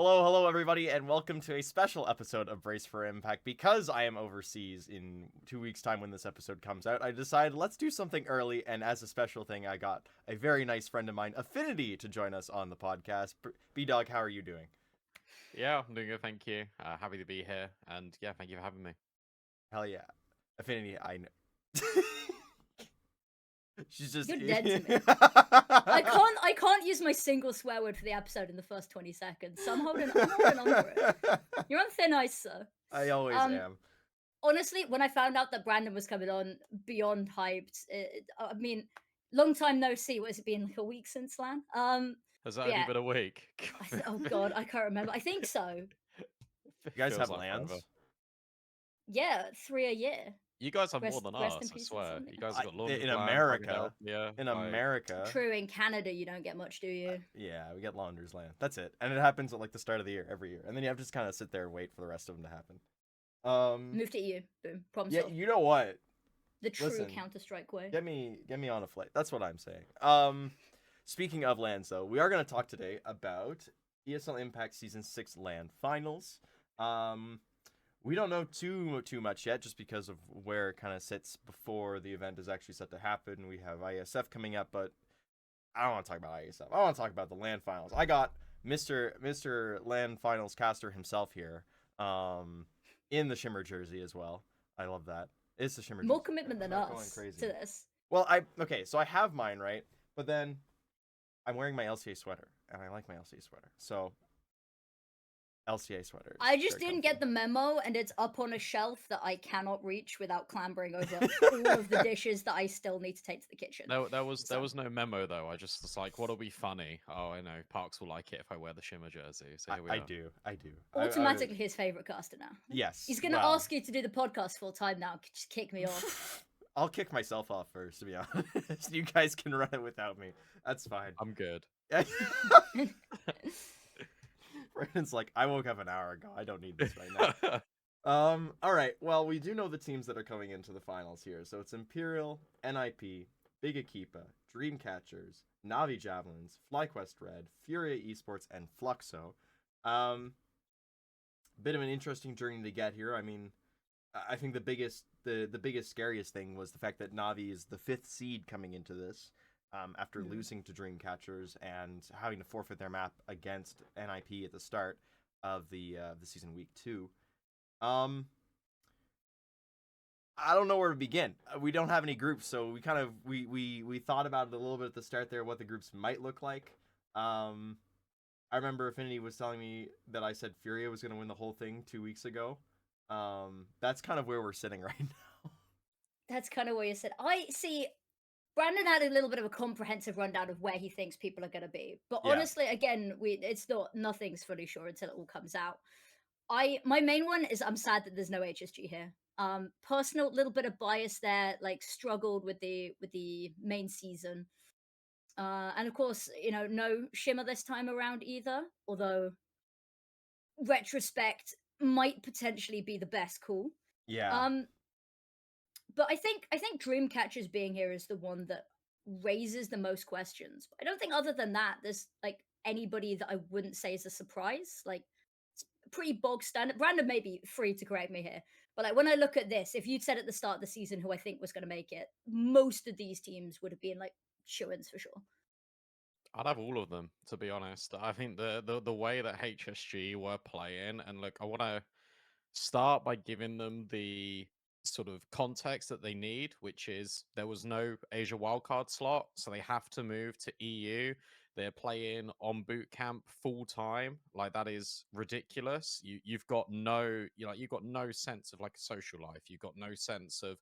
Hello, everybody, and welcome to a special episode of Brace for Impact. Because I am overseas in 2 weeks' time when this episode comes out, I decided let's do something early, and as a special thing, I got a very nice friend of mine, Affinity, to join us on the podcast. BDog, how are you doing? Yeah, I'm doing good, thank you. Happy to be here, and yeah, thank you for having me. Hell yeah. Affinity, I know. She's just... You're dead to me. I can't use my single swear word for the episode in the first 20 seconds. So I'm holding on to it. You're on thin ice, sir. I always am. Honestly, when I found out that Brandon was coming on, beyond hyped. I mean, long time no see. What has it been, like a week since LAN? Has that only Yeah. been a week? Oh god, I can't remember. I think so. You guys Feels have like lands? forever. Yeah, 3 a year. You guys have more Rest than rest in us, I peace, swear. insomnia. You guys have got Laundry In Land, America. yeah, In like... America. True, in Canada you don't get much, do you? Yeah, we get Launder's Land. That's it. And it happens at like the start of the year, every year. And then you have to just kind of sit there and wait for the rest of them to happen. Move to EU. Boom. Problem Yeah, solved. you know what? The true Listen, Counter-Strike way. Get me on a flight. That's what I'm saying. Speaking of lands though, we are going to talk today about ESL Impact Season 6 LAN Finals. We don't know too much yet, just because of where it kind of sits before the event is actually set to happen. We have ISF coming up, but I don't want to talk about ISF. I want to talk about the LAN Finals. I got Mr. LAN Finals caster himself here, in the Shimmer jersey as well. I love that. It's the Shimmer. More jersey. commitment than I'm not us going crazy. to this. Well, so I have mine, right? But then I'm wearing my LCA sweater, and I like my LCA sweater. So LCA sweater. I just didn't get the memo, and it's up on a shelf that I cannot reach without clambering over all of the dishes that I still need to take to the kitchen. There was no memo though. I just was like, what'll be funny? Oh, I know, Parks will like it if I wear the Shimmer jersey. So here we are. I do. Automatically his favorite caster now. Yes. He's gonna ask you to do the podcast full time now. Just kick me off. I'll kick myself off first, to be honest. You guys can run it without me. That's fine. I'm good. Brandon's like, I woke up an hour ago. I don't need this right now. All right. Well, we do know the teams that are coming into the finals here. So it's Imperial, NIP, Big Akipa, Dreamcatchers, Navi Javelins, FlyQuest Red, Furia Esports, and Fluxo. Bit of an interesting journey to get here. I mean, I think the biggest scariest thing was the fact that Navi is the 5th seed coming into this. After losing to Dreamcatchers and having to forfeit their map against NIP at the start of the season week 2. I don't know where to begin. We don't have any groups, so we kind of we thought about it a little bit at the start there, what the groups might look like. I remember Affinity was telling me that I said Furia was going to win the whole thing 2 weeks ago. That's kind of where we're sitting right now. That's kind of where you said. I see. Brandon had a little bit of a comprehensive rundown of where he thinks people are going to be, but honestly, again, nothing's fully sure until it all comes out. My main one is I'm sad that there's no HSG here. Personal little bit of bias there, like struggled with the main season, and of course, no Shimmer this time around either. Although retrospect might potentially be the best call. Yeah. But I think Dreamcatchers being here is the one that raises the most questions. I don't think other than that, there's like anybody that I wouldn't say is a surprise. Like it's pretty bog standard. Brandon may be free to correct me here, but like when I look at this, if you'd said at the start of the season who I think was going to make it, most of these teams would have been like shoo-ins for sure. I'd have all of them, to be honest. I think the way that HSG were playing, and look, I want to start by giving them the sort of context that they need, which is there was no Asia wildcard slot, so they have to move to EU. They're playing on boot camp full time. Like that is ridiculous. You've got you've got no sense of like a social life. You've got no sense of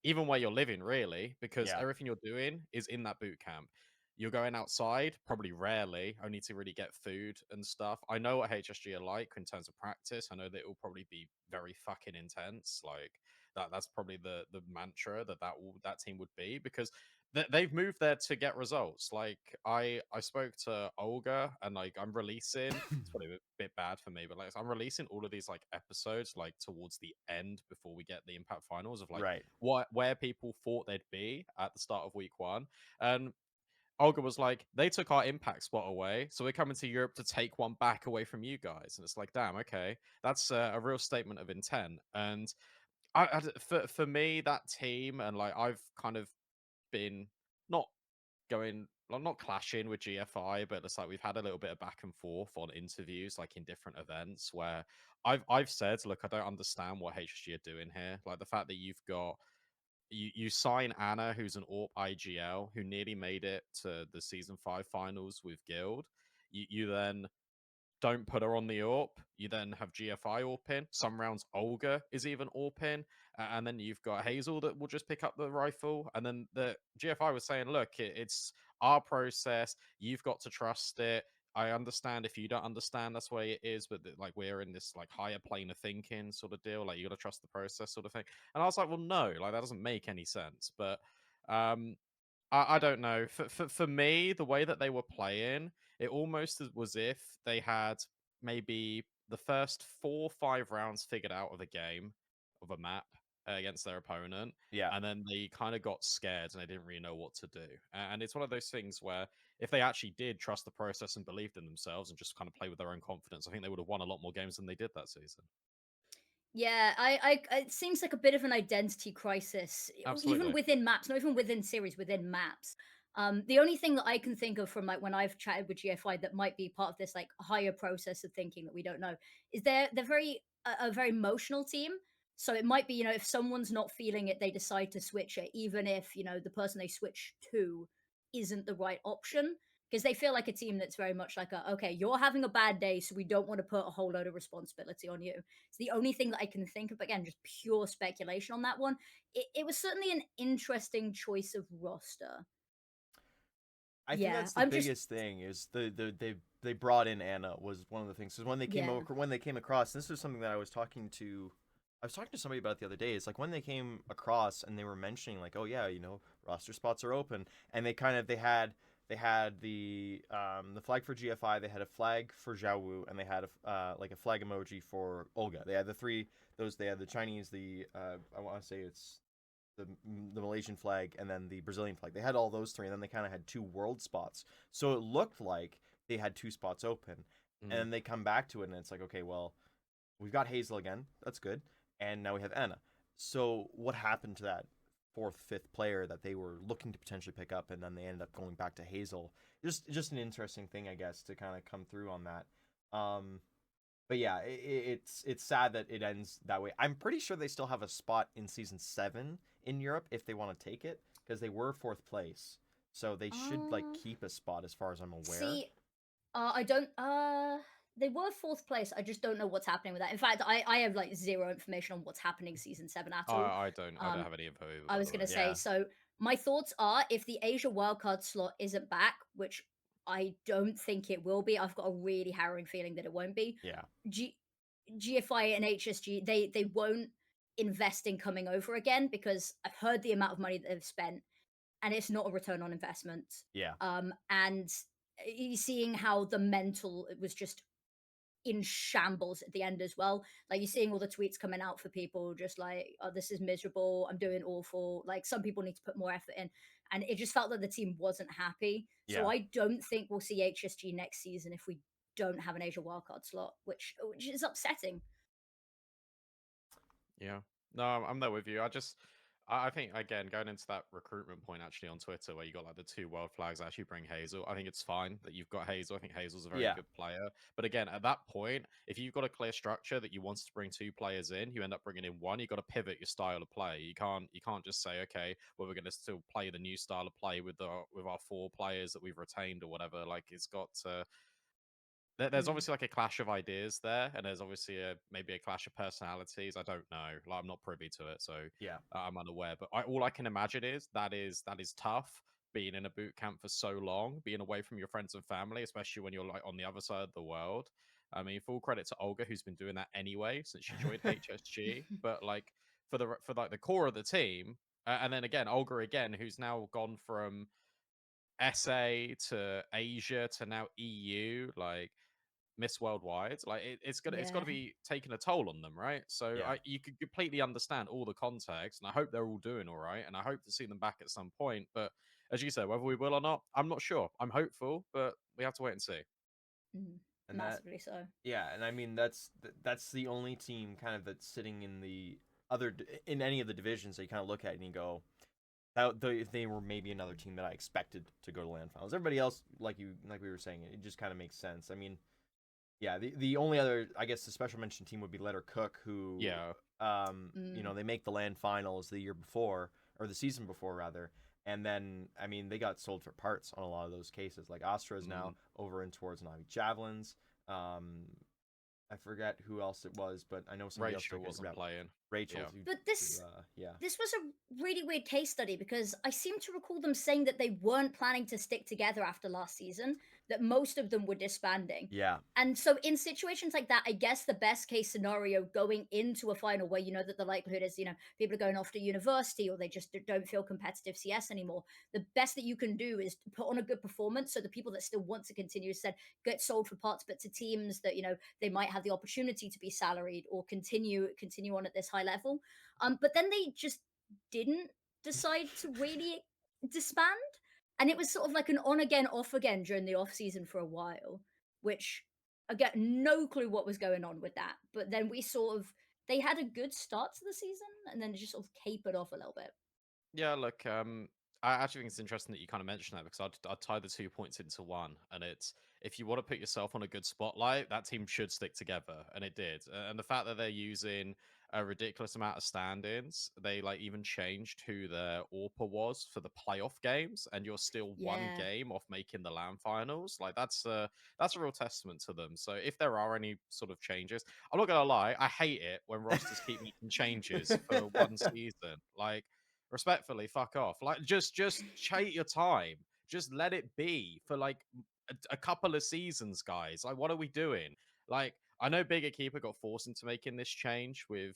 even where you're living, really, because everything you're doing is in that boot camp. You're going outside, probably rarely, only to really get food and stuff. I know what HSG are like in terms of practice. I know that it will probably be very fucking intense. Like that's probably the mantra that team would be, because they've moved there to get results. Like I spoke to Olga, and like I'm releasing. It's probably a bit bad for me, but like I'm releasing all of these like episodes like towards the end before we get the Impact Finals of like where people thought they'd be at the start of week 1, and Olga was like, they took our impact spot away, so we're coming to Europe to take one back away from you guys. And it's like, damn, okay, that's a real statement of intent. And for me, that team, and like I've kind of been not going, well, not clashing with GFI, but it's like we've had a little bit of back and forth on interviews, like in different events, where I've said, look, I don't understand what HSG are doing here. Like the fact that you sign Anna, who's an AWP IGL, who nearly made it to the season 5 finals with Guild. You then don't put her on the AWP. You then have GFI AWP in. Some rounds Olga is even AWP in. And then you've got Hazel that will just pick up the rifle. And then the GFI was saying, look, it's our process. You've got to trust it. I understand if you don't understand, that's the way it is. But like we're in this like higher plane of thinking sort of deal. Like you got to trust the process sort of thing. And I was like, well, no, like that doesn't make any sense. But um, I don't know. For me, the way that they were playing, it almost was if they had maybe the first 4 or 5 rounds figured out of a game, of a map against their opponent, Yeah. and then they kind of got scared and they didn't really know what to do. And it's one of those things where if they actually did trust the process and believed in themselves and just kind of play with their own confidence, I think they would have won a lot more games than they did that season. Yeah, it seems like a bit of an identity crisis, even Absolutely. within maps, not even within series, within maps. The only thing that I can think of from like when I've chatted with GFI that might be part of this like higher process of thinking that we don't know is they're very a very emotional team. So it might be, if someone's not feeling it, they decide to switch it, even if, the person they switch to isn't the right option. Because they feel like a team that's very much like okay, you're having a bad day, so we don't want to put a whole load of responsibility on you. It's the only thing that I can think of. Again, just pure speculation on that one. It was certainly an interesting choice of roster. I think Yeah, that's the I'm just biggest thing is they brought in Anna was one of the things. Because yeah. when they came across, this was something that I was talking to somebody about the other day. It's like when they came across and they were mentioning like, oh yeah, roster spots are open, and they had the flag for GFI, they had a flag for Xiaowu, and they had like a flag emoji for Olga. They had they had the Chinese, I want to say it's the Malaysian flag, and then the Brazilian flag. They had all those three, and then they kind of had 2 world spots. So it looked like they had 2 spots open, and Mm. then they come back to it, and it's like, okay, well, we've got Hazel again. That's good, and now we have Anna. So what happened to that fourth, fifth player that they were looking to potentially pick up, and then they ended up going back to Hazel? Just an interesting thing, I guess, to kind of come through on that. But yeah, it's sad that it ends that way. I'm pretty sure they still have a spot in season 7 in Europe if they want to take it, because they were 4th place, so they should like Uh, keep a spot as far as I'm aware. see, I don't. They were fourth place. I just don't know what's happening with that. In fact, I have like zero information on what's happening season 7 at all. I don't have any info either, I by was the way. gonna say, Yeah, so my thoughts are if the Asia wildcard slot isn't back, which I don't think it will be, I've got a really harrowing feeling that it won't be. yeah, G- GFI and HSG, they won't invest in coming over again because I've heard the amount of money that they've spent and it's not a return on investment. yeah, And seeing how the mental it was just in shambles at the end as well. Like you're seeing all the tweets coming out for people just like, oh, this is miserable. I'm doing awful. Like some people need to put more effort in. And it just felt that the team wasn't happy. So yeah. I don't think we'll see HSG next season if we don't have an Asia wildcard slot, which is upsetting. Yeah. No, I'm there with you. I think again going into that recruitment point actually on Twitter where you got like the 2 world flags actually bring Hazel. I think it's fine that you've got Hazel. I think Hazel's a very Yeah, good player. But again, at that point, if you've got a clear structure that you wanted to bring 2 players in, you end up bringing in one. You got to pivot your style of play. You can't just say okay, well we're going to still play the new style of play with our 4 players that we've retained or whatever. Like it's got to there's Mm, obviously like a clash of ideas there, and there's obviously maybe a clash of personalities. I don't know. Like I'm not privy to it, so yeah, I'm unaware. But all I can imagine is that is tough being in a boot camp for so long, being away from your friends and family, especially when you're like on the other side of the world. I mean, full credit to Olga who's been doing that anyway since she joined HSG. But like for like the core of the team, and then again Olga again who's now gone from SA to Asia to now EU, like Miss Worldwide. Like it's got to yeah. be taking a toll on them, right? So yeah. you could completely understand all the context, and I hope they're all doing all right, and I hope to see them back at some point. But as you said, whether we will or not, I'm not sure. I'm hopeful, but we have to wait and see. And that, Massively so. yeah, and I mean that's the only team kind of that's sitting in the in any of the divisions that you kind of look at and you go, that they were maybe another team that I expected to go to land finals. Everybody else, like we were saying, it just kind of makes sense. I mean, yeah, the only other, I guess, the special mention team would be Letter Cook, who Yeah, they make the land finals the year before, or the season before rather, and then I mean they got sold for parts on a lot of those cases. Like Astra is now over in towards Navi Javelins. I forget who else it was, but I know somebody Rachel else wasn't playing. Rachel. Yeah. But Yeah. this was a really weird case study because I seem to recall them saying that they weren't planning to stick together after last season, that most of them were disbanding. Yeah. And so in situations like that, I guess the best case scenario going into a final where you know that the likelihood is, people are going off to university or they just don't feel competitive CS anymore. The best that you can do is to put on a good performance so the people that still want to continue said get sold for parts, but to teams that, they might have the opportunity to be salaried or continue on at this high level. But then they just didn't decide to really disband. And it was sort of like an on again, off again during the off season for a while, which I get no clue what was going on with that. But then they had a good start to the season and then it just sort of capered off a little bit. Yeah, look, I actually think it's interesting that you kind of mentioned that because I'd tie the 2 points into one, and it's if you want to put yourself on a good spotlight, that team should stick together, and it did. And the fact that they're using a ridiculous amount of stand-ins, they like even changed who their AWPA was for the playoff games, and you're still one Yeah. game off making the LAN finals. Like that's a real testament to them. So if there are any sort of changes, I'm not gonna lie, I hate it when rosters keep making changes for one season. Like respectfully, fuck off. Like, just take your time. Just let it be for like a couple of seasons, guys. Like, what are we doing? Like, I know Bigger Keeper got forced into making this change with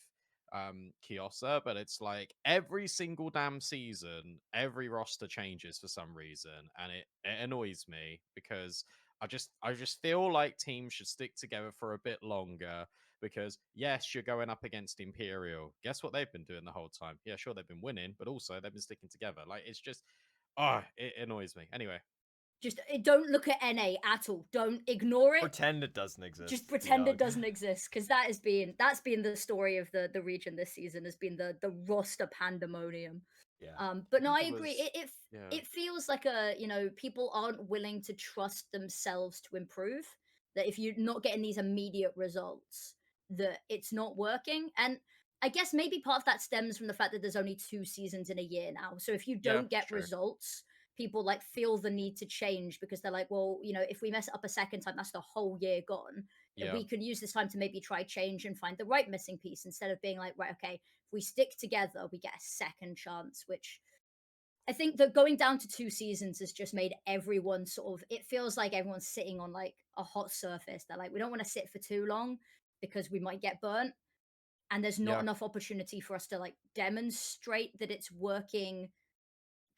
Kiosa, but it's like every single damn season, every roster changes for some reason, and it annoys me because I just feel like teams should stick together for a bit longer because yes, you're going up against Imperial. Guess what they've been doing the whole time? Yeah, sure, they've been winning, but also they've been sticking together. Like it's just, it annoys me. Anyway, Just don't look at NA at all. Don't ignore it. Pretend it doesn't exist. Just pretend it BDog. doesn't exist because that's been the story of the region this season has been the roster pandemonium. Yeah. But no, think I it agree. was- It feels like people aren't willing to trust themselves to improve. That if you're not getting these immediate results, that it's not working. And I guess maybe part of that stems from the fact that there's only 2 seasons in a year now. So if you yeah, don't get true. results, people like feel the need to change because they're like, well, if we mess it up a second time, that's the whole year gone. Yeah, We could use this time to maybe try change and find the right missing piece instead of being like, right, okay, if we stick together, we get a second chance, which I think that going down to 2 seasons has just made everyone sort of, it feels like everyone's sitting on like a hot surface. They're like, we don't want to sit for too long because we might get burnt. And there's not yeah, enough opportunity for us to like demonstrate that it's working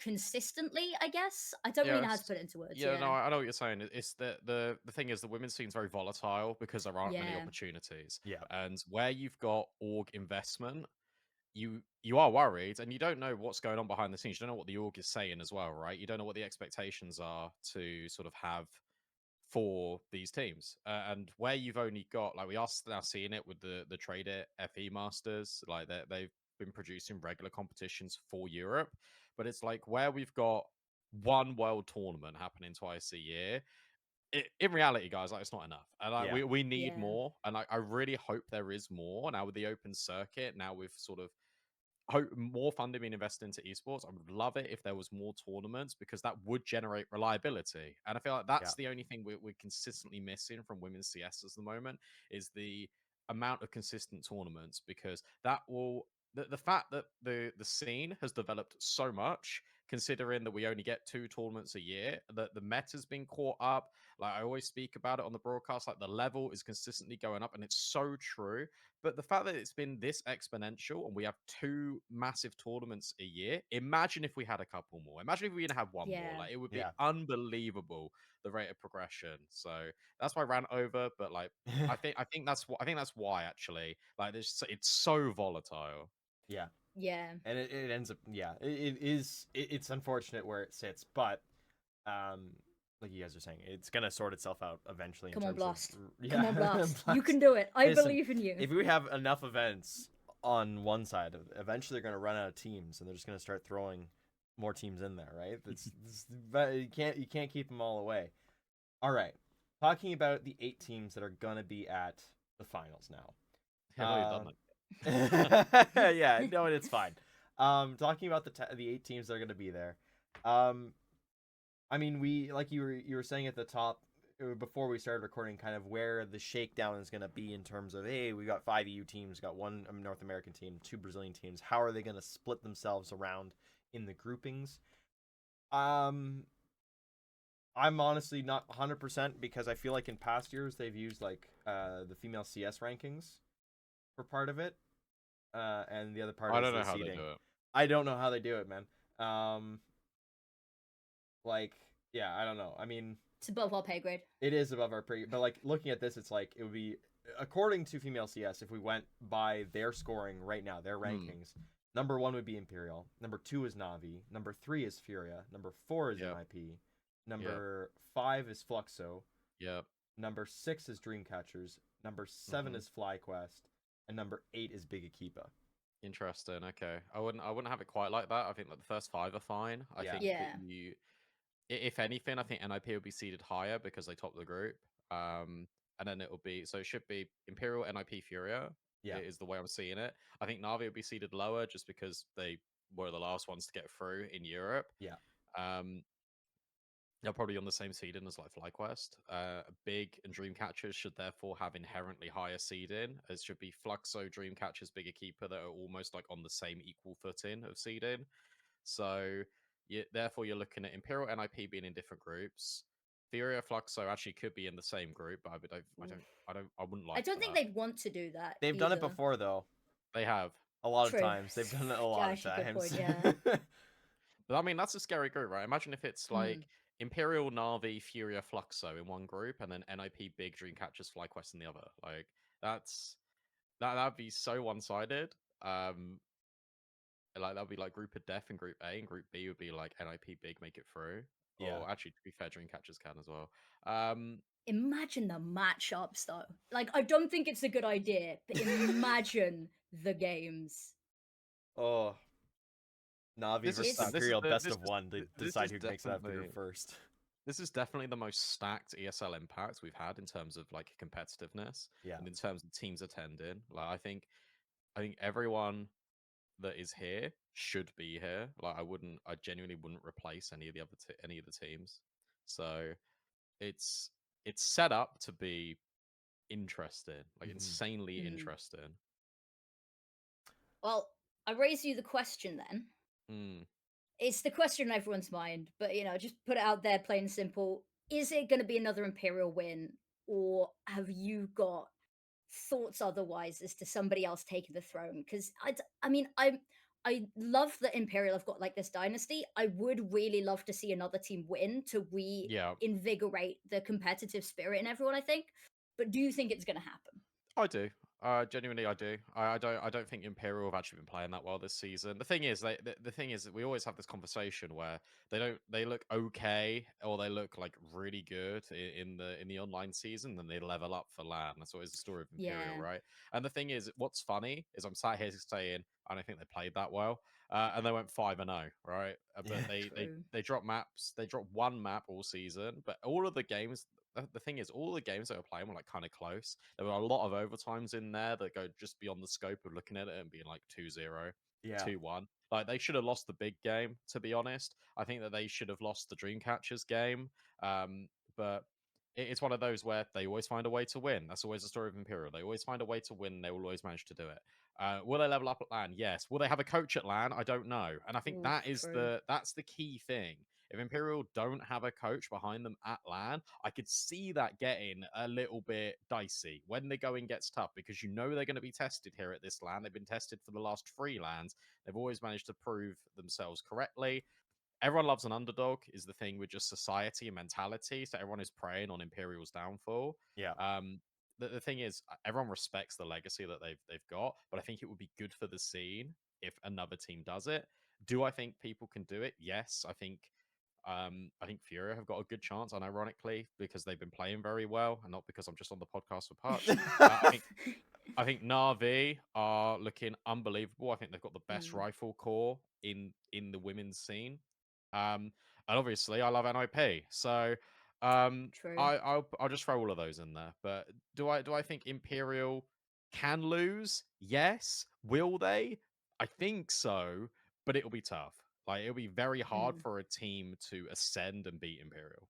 consistently, I guess. I don't really know how to yes. put it into words. Yeah, no, Yeah. I know what you're saying. It's the thing is the women's scene's very volatile because there aren't many Yeah. opportunities, Yeah. and where you've got org investment, you are worried and you don't know what's going on behind the scenes. You don't know what the org is saying as well, right? You don't know what the expectations are to sort of have for these teams. And where you've only got like we are now seeing it with the trader FE Masters, like they've been producing regular competitions for Europe, but it's like where we've got one world tournament happening twice a year. In reality, guys, like it's not enough, and like Yeah. we need Yeah. more, and like I really hope there is more now with the open circuit. Now with sort of hope more funding being invested into esports. I would love it if there was more tournaments because that would generate reliability. And I feel like Yeah. that's the only thing we're consistently missing from women's CS at the moment is the amount of consistent tournaments because that will the fact that the scene has developed so much considering that we only get 2 tournaments a year that the meta's been caught up like I always speak about it on the broadcast like the level is consistently going up and it's so true but the fact that it's been this exponential and we have 2 massive tournaments a year, imagine if we had a couple more. Imagine if we even had one more. Yeah. Like it would be Yeah. unbelievable the rate of progression. So that's why I ran over. But like I think that's why actually. Like it's so volatile. Yeah. Yeah. And it ends up, yeah, it's unfortunate where it sits, but like you guys are saying, it's gonna sort itself out eventually in Come on, terms of Blast. yeah. Come on, Blast. You Blast. can do it. I Listen, believe in you. if we have enough events on one side, eventually they're gonna run out of teams, and they're just gonna start throwing more teams in there, right? But you can't keep them all away. All right, talking about the 8 teams that are gonna be at the finals now. Yeah, no, you've done that. Yeah, no, it's fine. Talking about the 8 teams that are gonna be there. I mean, we like you were saying at the top before we started recording, kind of where the shakedown is gonna be in terms of, hey, we got 5 EU teams, got 1 North American team, 2 Brazilian teams. How are they gonna split themselves around in the groupings? I'm honestly not 100% because I feel like in past years they've used like the female CS rankings for part of it, and the other part I is don't the know how they seeding. do it. I don't know how they do it, man. Like, yeah, I don't know. I mean, It's above our pay grade. it is above our pre, but like looking at this, it's like it would be according to female CS. If we went by their scoring right now, their rankings, number 1 would be Imperial. Number 2 is Navi. Number 3 is Furia. Number 4 is Yep. MIP. Number 5 is Fluxo. Yep. Number 6 is Dreamcatchers. Number 7 is FlyQuest, and number 8 is Big Akiba. Interesting. Okay, I wouldn't have it quite like that. I think like the first 5 are fine. I Yeah. think Yeah. that if anything, I think NIP will be seeded higher because they top the group. And then it'll be so it should be Imperial, NIP, Furia. Yeah. Is the way I'm seeing it. I think Navi will be seeded lower just because they were the last ones to get through in Europe. Yeah. They're probably on the same seeding as like FlyQuest. Big and Dreamcatchers should therefore have inherently higher seeding, as should be Fluxo, Dreamcatchers, Bigger Keeper that are almost like on the same equal footing of seeding. So therefore you're looking at Imperial NIP being in different groups. Furia Fluxo actually could be in the same group, but I wouldn't like I don't think that. they'd want to do that. They've done it either. before though. They have. A lot of True. times. They've done it a lot of Actually, good times. point, yeah. But I mean, that's a scary group, right? Imagine if it's like Imperial, Navi, Furia, Fluxo in one group, and then NIP, Big, Dreamcatchers, FlyQuest in the other. Like that'd be so one-sided. Like that'd be like Group of Death in Group A, and Group B would be like NIP, Big, make it through. Yeah. Or actually, to be fair, Dreamcatchers can as well. Imagine the matchups though. Like, I don't think it's a good idea, but imagine the games. Oh. Navi This versus is- Imperial, this best is- of one. They this decide is who makes it out of the group definitely- first. This is definitely the most stacked ESL impact we've had in terms of like competitiveness Yeah. and in terms of teams attending. Like I think everyone that is here should be here. Like I genuinely wouldn't replace any of the any of the teams. So it's set up to be interesting, like insanely Mhm. interesting. Well, I raise you the question then. Mm. It's the question on everyone's mind, but just put it out there, plain and simple. Is it going to be another Imperial win, or have you got thoughts otherwise as to somebody else taking the throne? Because I mean, I love that Imperial have got like this dynasty. I would really love to see another team win to Yeah, reinvigorate the competitive spirit in everyone. I think, but do you think it's going to happen? I do. Genuinely, I do. I don't think Imperial have actually been playing that well this season. The thing is, the thing is that we always have this conversation where they look okay or they look like really good in the online season, then they level up for LAN. That's always the story of Imperial, Yeah. right? And the thing is, what's funny is I'm sat here saying I don't think they played that well, and they went 5-0, right? But True. they dropped maps. They dropped one map all season, but all of the games. The thing is, all the games they were playing were like kind of close. There were a lot of overtimes in there that go just beyond the scope of looking at it and being like 2-0, Yeah. 2-1. Like they should have lost the big game, to be honest. I think that they should have lost the Dreamcatchers game. But it's one of those where they always find a way to win. That's always the story of Imperial. They always find a way to win. They will always manage to do it. Will they level up at LAN? Yes. Will they have a coach at LAN? I don't know. And I think Oof, that is true. that's the key thing. If Imperial don't have a coach behind them at LAN, I could see that getting a little bit dicey when the going gets tough because you know they're going to be tested here at this LAN. They've been tested for the last 3 LANs. They've always managed to prove themselves correctly. Everyone loves an underdog is the thing with just society and mentality. So everyone is preying on Imperial's downfall. Yeah. The thing is, everyone respects the legacy that they've got, but I think it would be good for the scene if another team does it. Do I think people can do it? Yes, I think Furia have got a good chance, unironically, because they've been playing very well, and not because I'm just on the podcast with Parks. I think Na'Vi are looking unbelievable. I think they've got the best rifle core in the women's scene. And obviously, I love NIP, so True. I'll just throw all of those in there. But do I think Imperial can lose? Yes. Will they? I think so, but it'll be tough. Like it'll be very hard Mm. for a team to ascend and beat Imperial.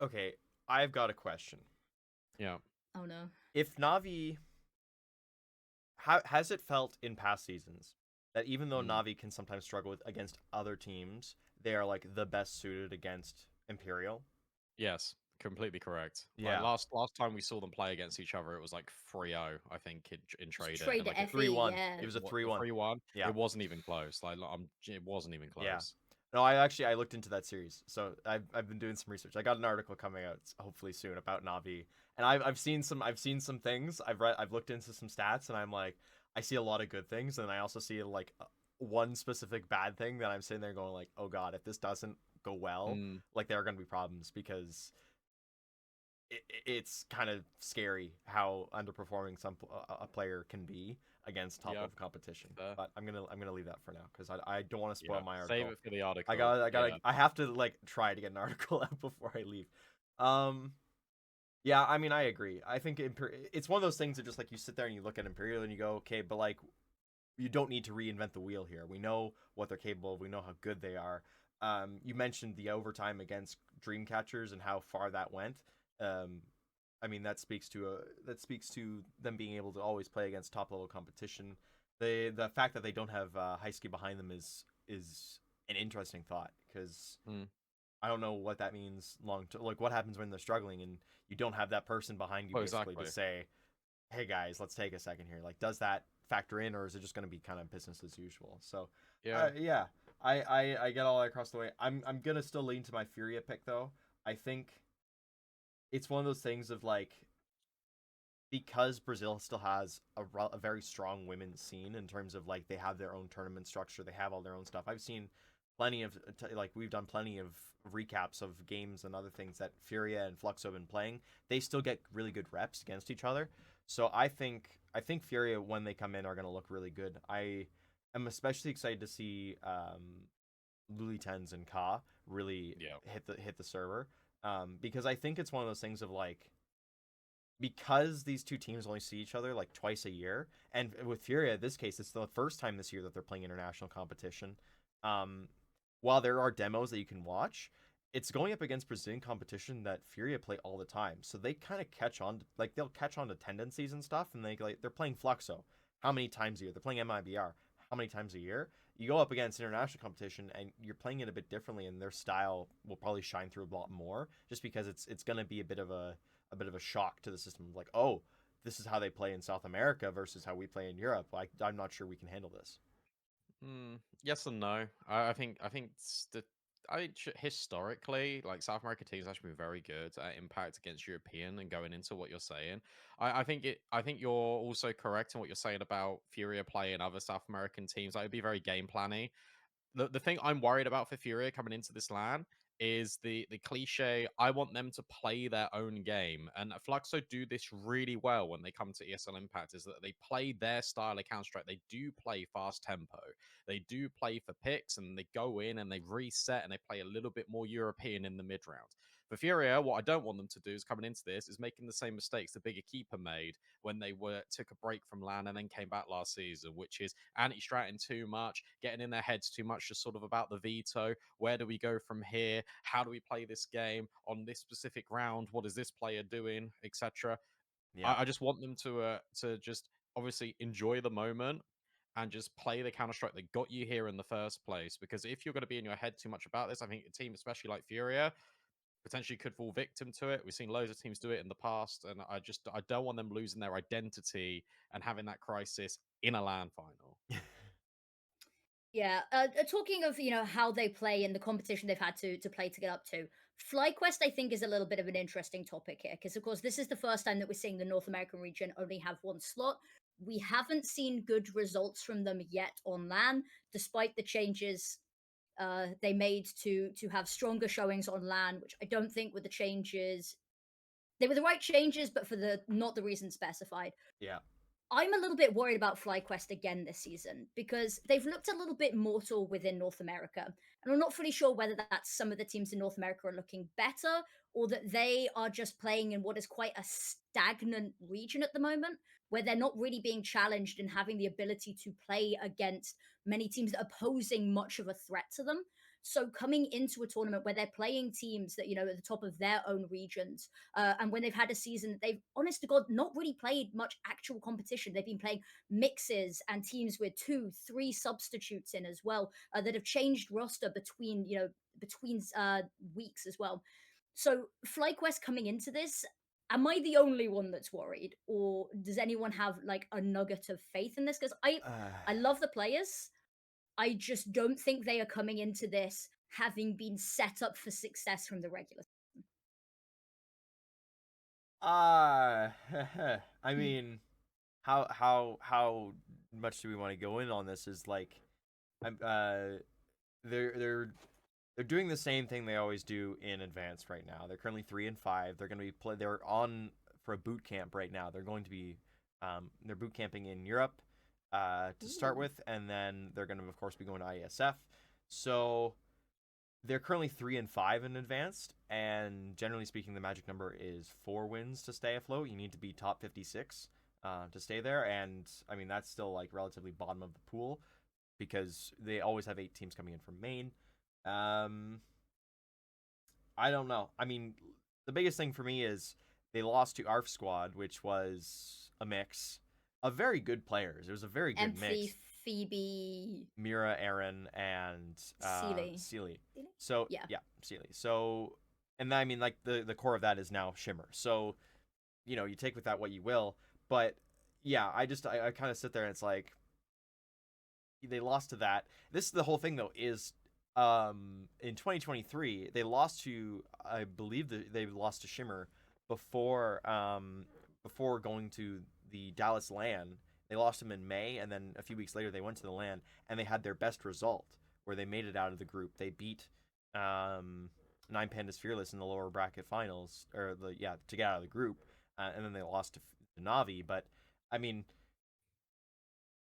Okay, I've got a question. Yeah. Oh no. If Navi, how has it felt in past seasons that even though Mm. Navi can sometimes struggle against other teams, they are like the best suited against Imperial? Yes, completely correct. Like Yeah. last time we saw them play against each other, it was like 3-0, I think, in It's trade it. trade And like the a FE, 3-1. yeah. It was a what, 3-1. 3-1. Yeah. It wasn't even close. It wasn't even Yeah. close. No, I looked into that series, so I've been doing some research. I got an article coming out hopefully soon about Navi, and I've seen some things. I've looked into some stats, and I'm like, I see a lot of good things, and I also see like one specific bad thing that I'm sitting there going like, oh god, if this doesn't go well, Mm, like there are gonna be problems because it's kind of scary how underperforming a player can be against top yeah. level competition. Fair. But I'm gonna leave that for now because I don't want to spoil Yeah. my Save article. it for the article. I I have to like try to get an article out before I leave. Yeah, I mean I agree. I think it's one of those things that just like you sit there and you look at Imperial and you go, okay, but like you don't need to reinvent the wheel here. We know what they're capable of. We know how good they are. You mentioned the overtime against Dreamcatchers and how far that went. Um, I mean that speaks to them being able to always play against top level competition. The fact that they don't have Heisky behind them is an interesting thought because Mm. I don't know what that means long term. Like what happens when they're struggling and you don't have that person behind you Oh, basically exactly. to say, hey guys, let's take a second here. Like, does that factor in, or is it just going to be kind of business as usual? So, Yeah. yeah, I get all that across the way. I'm gonna still lean to my Furia pick though. I think it's one of those things of like because Brazil still has a very strong women's scene in terms of like they have their own tournament structure, they have all their own stuff. I've seen plenty of like we've done plenty of recaps of games and other things that Furia and Fluxo have been playing. They still get really good reps against each other. So I think Furia when they come in are going to look really good. I am especially excited to see Luli Tens and Ka really Yeah. hit the server because I think it's one of those things of like because these two teams only see each other like twice a year, and with Furia, in this case, it's the first time this year that they're playing international competition. Um, while there are demos that you can watch, it's going up against Brazilian competition that Furia play all the time, so they kind of catch on. Like they'll catch on to tendencies and stuff, and they're playing Fluxo. How many times a year? They're playing MIBR. How many times a year? You go up against international competition, and you're playing it a bit differently, and their style will probably shine through a lot more, just because it's going to be a bit of a shock to the system. Like, oh, this is how they play in South America versus how we play in Europe. Like, I'm not sure we can handle this. Yes and no. I think historically, like South American teams actually been very good at impact against European and going into what you're saying. I think you're also correct in what you're saying about Furia playing other South American teams. That would be very game planny. The thing I'm worried about for Furia coming into this LAN is the cliche. I want them to play their own game, and Fluxo do this really well when they come to ESL Impact. Is that they play their style of Counter Strike. They do play fast tempo. They do play for picks, and they go in and they reset and they play a little bit more European in the mid round. For Furia, what I don't want them to do is coming into this is making the same mistakes the bigger keeper made when they took a break from LAN and then came back last season, which is anti-stratting too much, getting in their heads too much, just sort of about the veto. Where do we go from here? How do we play this game on this specific round? What is this player doing, etc. Yeah. I just want them to just obviously enjoy the moment and just play the Counter Strike that got you here in the first place. Because if you're going to be in your head too much about this, I think a team, especially like Furia, potentially could fall victim to it. We've seen loads of teams do it in the past, and I don't want them losing their identity and having that crisis in a LAN final. Yeah, talking of how they play and the competition they've had to play to get up to, FlyQuest I think is a little bit of an interesting topic here because of course this is the first time that we're seeing the North American region only have one slot. we haven't seen good results from them yet on LAN, despite the changes they made to have stronger showings on LAN, which I don't think were the changes. They were the right changes, but for the not the reason specified. Yeah. I'm a little bit worried about FlyQuest again this season because they've looked a little bit mortal within North America. And I'm not fully sure whether that's some of the teams in North America are looking better or that they are just playing in what is quite a stagnant region at the moment, where they're not really being challenged and having the ability to play against many teams that are posing much of a threat to them. So coming into a tournament where they're playing teams that, at the top of their own regions, and when they've had a season that they've, honest to God, not really played much actual competition. They've been playing mixes and teams with 2, 3 substitutes in as well that have changed roster between weeks as well. So FlyQuest coming into this, am I the only one that's worried, or does anyone have like a nugget of faith in this? Because I love the players. I just don't think they are coming into this having been set up for success from the regular. I mean, how much do we want to go in on this? Is like, I'm they're doing the same thing they always do in advanced right now. They're currently 3-5. They're going to be they're on for a boot camp right now. They're going to be they're boot camping in Europe to start Ooh. with, and then they're going to of course be going to ISF. So they're currently 3-5 in advanced, and generally speaking, the magic number is 4 wins to stay afloat. You need to be top 56 to stay there, and I mean that's still like relatively bottom of the pool because they always have 8 teams coming in from main. I don't know. I mean, the biggest thing for me is they lost to ARF Squad, which was a mix of very good players. It was a very good Emphy, mix. Phoebe, Mira, Aaron, and Sealy. Sealy. Sealy? So Yeah. Sealy. So, and I mean, like the core of that is now Shimmer. So, you take with that what you will. But yeah, I kind of sit there and it's like they lost to that. This is the whole thing though is in 2023 they lost to, I believe that they lost to Shimmer before going to the Dallas LAN. They lost them in May, and then a few weeks later they went to the LAN and they had their best result where they made it out of the group. They beat Nine Pandas Fearless in the lower bracket finals, or to get out of the group, and then they lost to Navi. But I mean,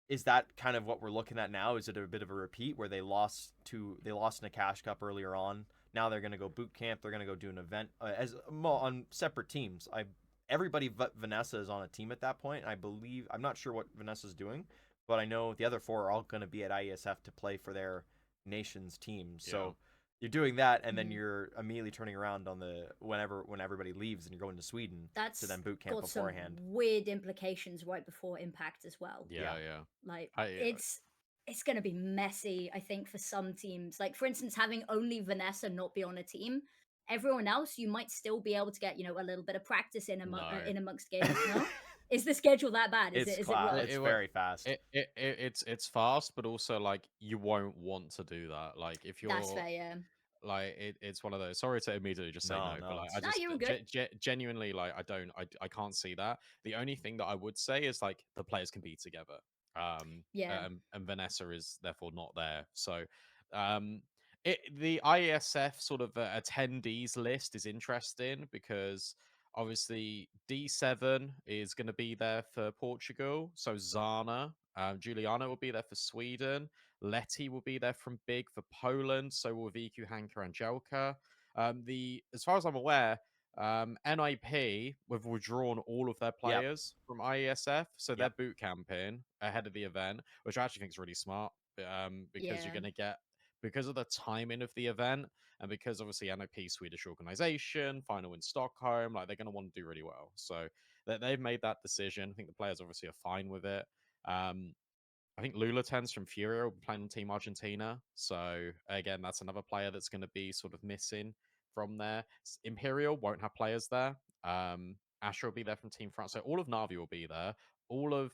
is that kind of what we're looking at now? Is it a bit of a repeat where they lost in a Cash Cup earlier on? Now they're going to go boot camp. They're going to go do an event on separate teams. Everybody but Vanessa is on a team at that point. And I'm not sure what Vanessa's doing, but I know the other 4 are all going to be at IESF to play for their nation's team. So you're doing that, and then you're immediately turning around on when everybody leaves, and you're going to Sweden to then boot camp got beforehand. some weird implications right before Impact as well. Yeah. Like I- it's going to be messy, I think, for some teams. Like for instance, having only Vanessa not be on a team, everyone else you might still be able to get a little bit of practice in No. in amongst games. No, is the schedule that bad? Is it rough? It's very fast. It's fast, but also like you won't want to do that. Like if you're That's fair. Yeah. like it's one of those. Sorry to immediately just say No, no, but like it's- I No, just you're all good. genuinely like I can't see that. The only thing that I would say is like the players can be together. Yeah. And Vanessa is therefore not there. So um the ISF sort of attendees list is interesting because obviously D7 is going to be there for Portugal. So Zana, Juliana will be there for Sweden. Letty will be there from Big for Poland. So will VQ, Hanka, Angelka. As far as I'm aware, NIP have withdrawn all of their players from IESF, so they're boot camping ahead of the event, which I actually think is really smart. Because you're Yeah. going to get, because of the timing of the event, and because obviously NIP Swedish organization, final in Stockholm, like they're going to want to do really well. So they've made that decision. I think the players obviously are fine with it. I think Lulatens from Furia will be playing on Team Argentina. So again, that's another player that's going to be sort of missing from there. Imperial won't have players there. Asher will be there from Team France. So all of Navi will be there. All of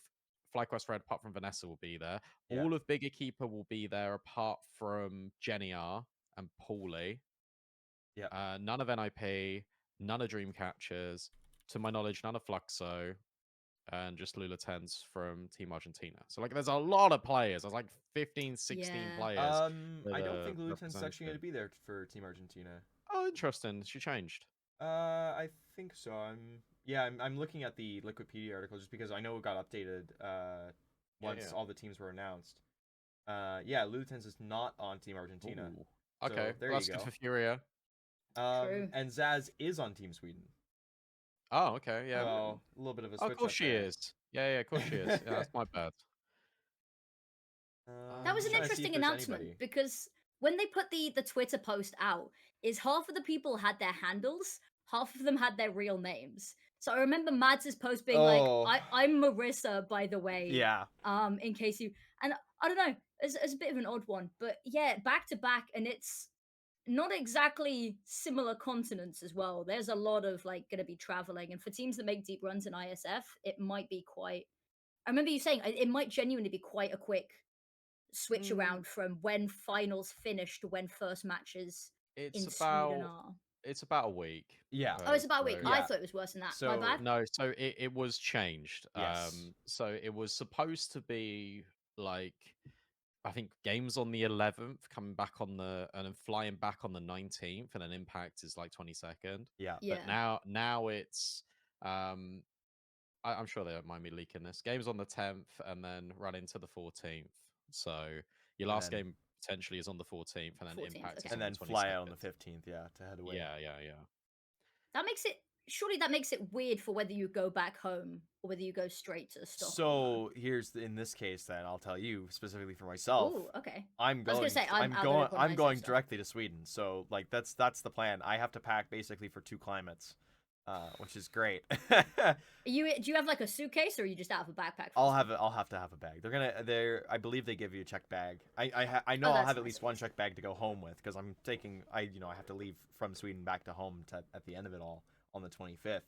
FlyQuest Red, apart from Vanessa, will be there. Yeah. All of Bigger Keeper will be there, apart from Jenny R and Paulie. Yeah. None of NIP, none of Dreamcatchers. To my knowledge, none of Fluxo. and just Lula Tens from Team Argentina. So like, there's a lot of players. There's like 15, 16 Yeah. players that I don't are think Luton's actually going to represented. be there for Team Argentina. Oh, interesting. She changed. I think so. I'm looking at the Wikipedia article just because I know it got updated once Yeah. all the teams were announced. Yeah, Luton's is not on Team Argentina. Ooh. Okay, So there well, that's you good go. for Furia. True. And Zaz is on Team Sweden. Oh, okay, yeah. So a little bit of a Oh, of switch course up she there. is. Yeah, of course she is. Yeah, that's my bad. That was Just an trying to see if interesting there's announcement anybody. because when they put the Twitter post out, is half of the people had their handles, half of them had their real names. So I remember Mads' post being like, Oh, I'm Marissa, by the way. yeah. In case you and I don't know, it's a bit of an odd one. But yeah, back to back, and it's not exactly similar continents as well. There's a lot of like gonna be traveling, and for teams that make deep runs in ISF, it might be quite I remember you saying it might genuinely be quite a quick switch Mm, around from when finals finish to when first matches It's in Sweden about are. it's about a week. yeah. Oh, it's about a week. So I Yeah. thought it was worse than that. My So bad. no, so it was changed. yes. So it was supposed to be like, I think, games on the 11th, coming back on the and then flying back on the 19th, and then Impact is like 22nd. Yeah. But Yeah. now it's um I'm sure they don't mind me leaking this. Games on the 10th and then run into the 14th. So your And last then game potentially is on the 14th, and then 14th. Impact is Okay. on the fly out on the 22nd. 15th. Yeah, to head away. Yeah. That makes it surely that makes it weird for whether you go back home or whether you go straight to Stockholm though. So here's in this case, then I'll tell you specifically for myself. Ooh, okay. I'm I was gonna going. say I'm out of it on I'm going myself, so. directly to Sweden. So like that's the plan. I have to pack basically for 2 climates, which is great. Do you have like a suitcase or are you just out of a backpack? For I'll this have one? I'll have to have a bag. I believe they give you a checked bag. I know Oh, I'll that's have at nice, least at one least. checked bag to go home with because I'm taking I have to leave from Sweden back to home at the end of it all on the 25th.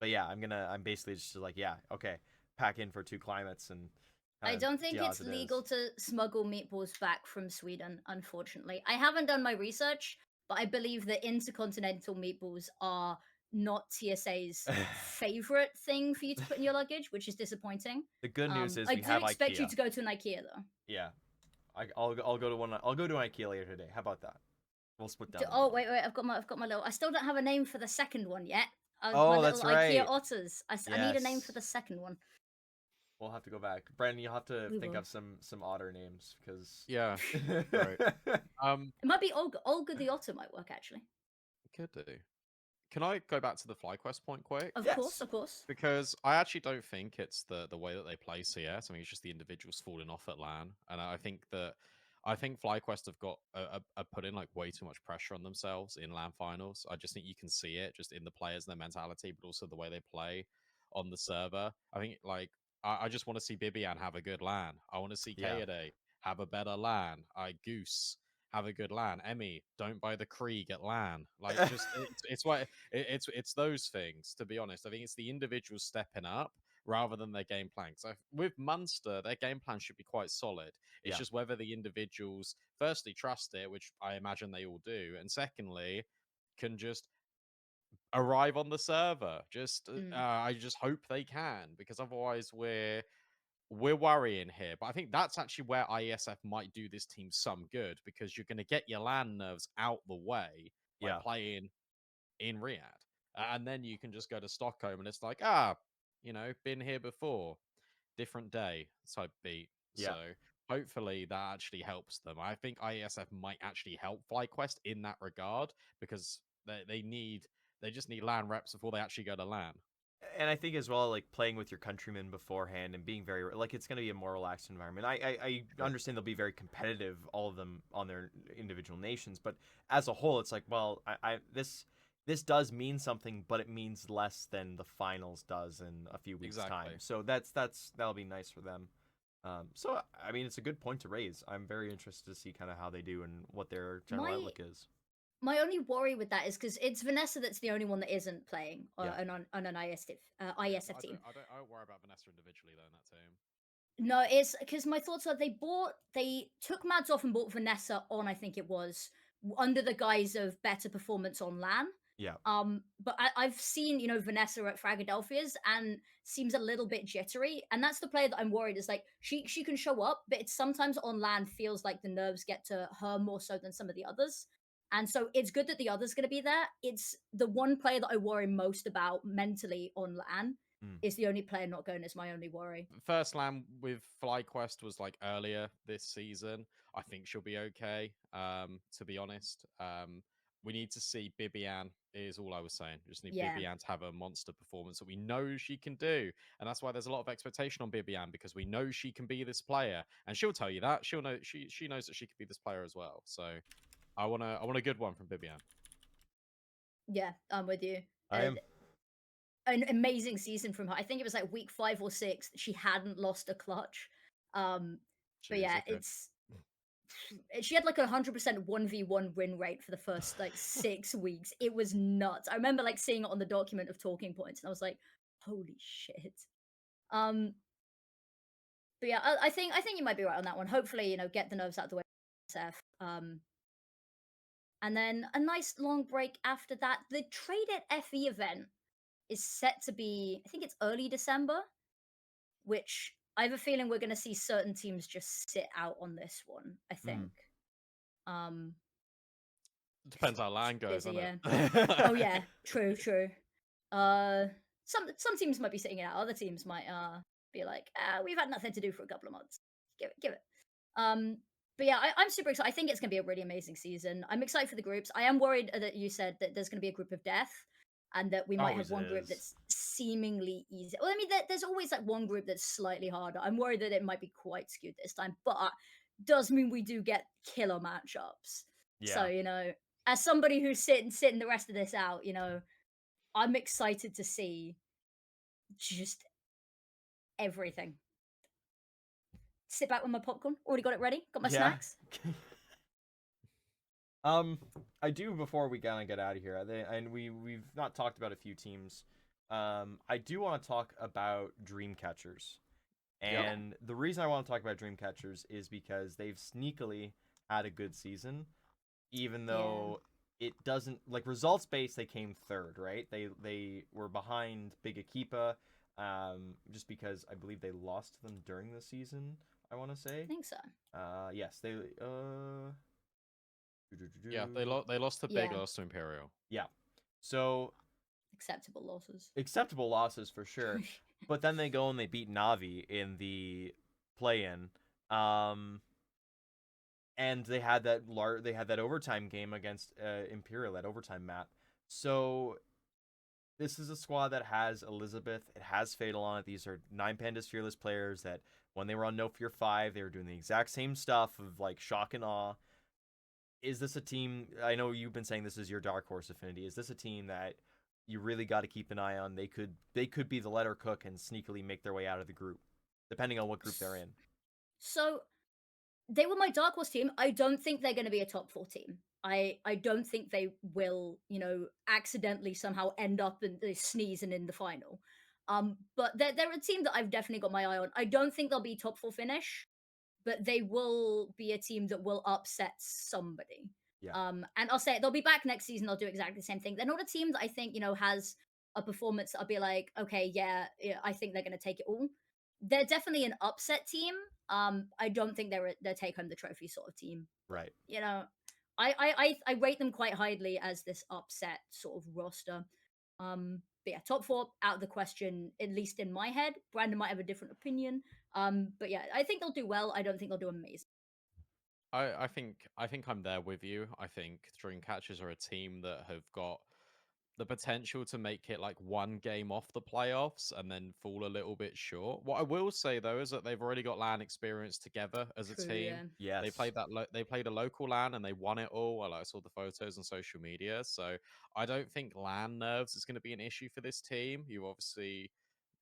But yeah, I'm basically just like, yeah, okay, pack in for 2 climates and I don't think deal it's as it legal is. to smuggle meatballs back from Sweden, unfortunately. I haven't done my research, but I believe that intercontinental meatballs are not TSA's favorite thing for you to put in your luggage, which is disappointing. The good news is I we do have expect you IKEA. to go to an IKEA though. Yeah, I'll go to one. I'll go to IKEA later today. How about that? We'll split down the Oh bill. wait, I've got my little. I still don't have a name for the second one yet. My Oh, little that's IKEA right. otters. I need a name for Yes. the second one. We'll have to go back. Brandon, you'll have to We think will. of some otter names because Yeah. Right. It might be Olga. Olga the otter might work actually. Could do. Can I go back to the FlyQuest point quick? Of course, yes. of course. Because I actually don't think it's the way that they play CS. I mean, it's just the individuals falling off at LAN, and I think FlyQuest have got put in like way too much pressure on themselves in LAN finals. I just think you can see it just in the players and their mentality, but also the way they play on the server. I think like I just want to see Bibian have a good LAN. I want to see Yeah. Kaede have a better LAN. I Goose have a good LAN. Emmy, don't buy the Krieg at LAN. Like just it's what it's those things, to be honest. I think it's the individuals stepping up rather than their game plan. So with Munster, their game plan should be quite solid. It's Yeah. just whether the individuals firstly trust it, which I imagine they all do, and secondly can just arrive on the server. Just Mm. I just hope they can, because otherwise we're worrying here. But I think that's actually where IESF might do this team some good, because you're going to get your LAN nerves out the way by Yeah. playing in Riyadh. And then you can just go to Stockholm and it's like, been here before, different day type beat. Yeah. So hopefully that actually helps them. I think IESF might actually help FlyQuest in that regard, because they just need LAN reps before they actually go to LAN. And I think as well, like playing with your countrymen beforehand and being very like it's going to be a more relaxed environment. I understand they'll be very competitive, all of them on their individual nations, but as a whole, it's like, well, this does mean something, but it means less than the finals does in a few weeks' Exactly. time. So that'll be nice for them. So I mean, it's a good point to raise. I'm very interested to see kind of how they do and what their general My outlook is. my only worry with that is because it's Vanessa that's the only one that isn't playing Yeah. on an ISF Yeah, ISF but team. I don't worry about Vanessa individually though in that team. No, it's because my thoughts are they took Mads off and bought Vanessa on, I think it was under the guise of better performance on LAN. Yeah. But I've seen, Vanessa at Fragadelphia's and seems a little bit jittery. And that's the player that I'm worried is like she can show up, but it's sometimes on land feels like the nerves get to her more so than some of the others. And so it's good that the other's gonna be there. It's the one player that I worry most about mentally on land Mm. is the only player not going is my only worry. First land with FlyQuest was like earlier this season. I think she'll be okay. To be honest, we need to see Bibian. Is all I was saying. Just need Yeah. Bibian to have a monster performance that we know she can do, and that's why there's a lot of expectation on Bibian because we know she can be this player, and she'll tell you that. She'll know she knows that she could be this player as well. So I want a good one from Bibian. Yeah, I'm with you. I am. An amazing season from her. I think it was like week 5 or 6 she hadn't lost a clutch. But yeah, Okay. she had like 100% 1v1 win rate for the first like 6 weeks. It was nuts. I remember like seeing it on the document of talking points and I was like, holy shit. Um but yeah, I think you might be right on that one. Hopefully, get the nerves out of the way. SF. And then a nice long break after that. The Trade at FE event is set to be, I think it's early December, which I have a feeling we're going to see certain teams just sit out on this one. I think. Um, Depends how it's land goes, busy, doesn't yeah. it? Oh yeah, true, true. Uh, some teams might be sitting it out. Other teams might be like, we've had nothing to do for a couple of months. Give it. Um, but yeah, I'm super excited. I think it's going to be a really amazing season. I'm excited for the groups. I am worried that you said that there's going to be a group of death and that we might have Always one group is. that's seemingly easy. Well, I mean, there's always like one group that's slightly harder. I'm worried that it might be quite skewed this time, but does mean we do get killer matchups. So, Yeah. as somebody who's sitting the rest of this out, I'm excited to see just everything. Sit back with my popcorn. Already got it ready. Got my Yeah. snacks. I do before we kind of get out of here, and we've not talked about a few teams. I do want to talk about Dreamcatchers, Yep. and the reason I want to talk about Dreamcatchers is because they've sneakily had a good season, even though it doesn't like results based. They came third, right? They were behind Big Akipa, just because I believe they lost to them during the season. I want to say. I think so. Yes, they Yeah, they lost to Big, Yeah. lost to Imperial. Yeah. So Acceptable losses. acceptable losses for sure. But then they go and they beat Navi in the play-in. And they had that overtime game against Imperial, that overtime map. So this is a squad that has Elizabeth, it has Fatal on it. These are 9Pandas fearless players that when they were on No Fear 5, they were doing the exact same stuff of like shock and awe. Is this a team? I know you've been saying this is your dark horse affinity. Is this a team that you really got to keep an eye on? They could be the letter cook and sneakily make their way out of the group, depending on what group they're in. So they were my dark horse team. I don't think they're going to be a top 4 team. I don't think they will, accidentally somehow end up in the sneezing in the final. But they're a team that I've definitely got my eye on. I don't think they'll be top 4 finish, but they will be a team that will upset somebody. Yeah. And I'll say it, they'll be back next season. They'll do exactly the same thing. They're not a team that I think has a performance that I'll be like, okay, yeah, I think they're going to take it all. They're definitely an upset team. I don't think they're take home the trophy sort of team. Right. I rate them quite highly as this upset sort of roster. But yeah, top 4 out of the question, at least in my head. Brandon might have a different opinion. But yeah, I think they'll do well. I don't think they'll do amazing. I think I'm there with you. I think Dreamcatchers are a team that have got the potential to make it like one game off the playoffs and then fall a little bit short. What I will say though is that they've already got LAN experience together as a True, team. yeah. They Yes. played they played a local LAN and they won it all. I saw the photos on social media, so I don't think LAN nerves is going to be an issue for this team. You obviously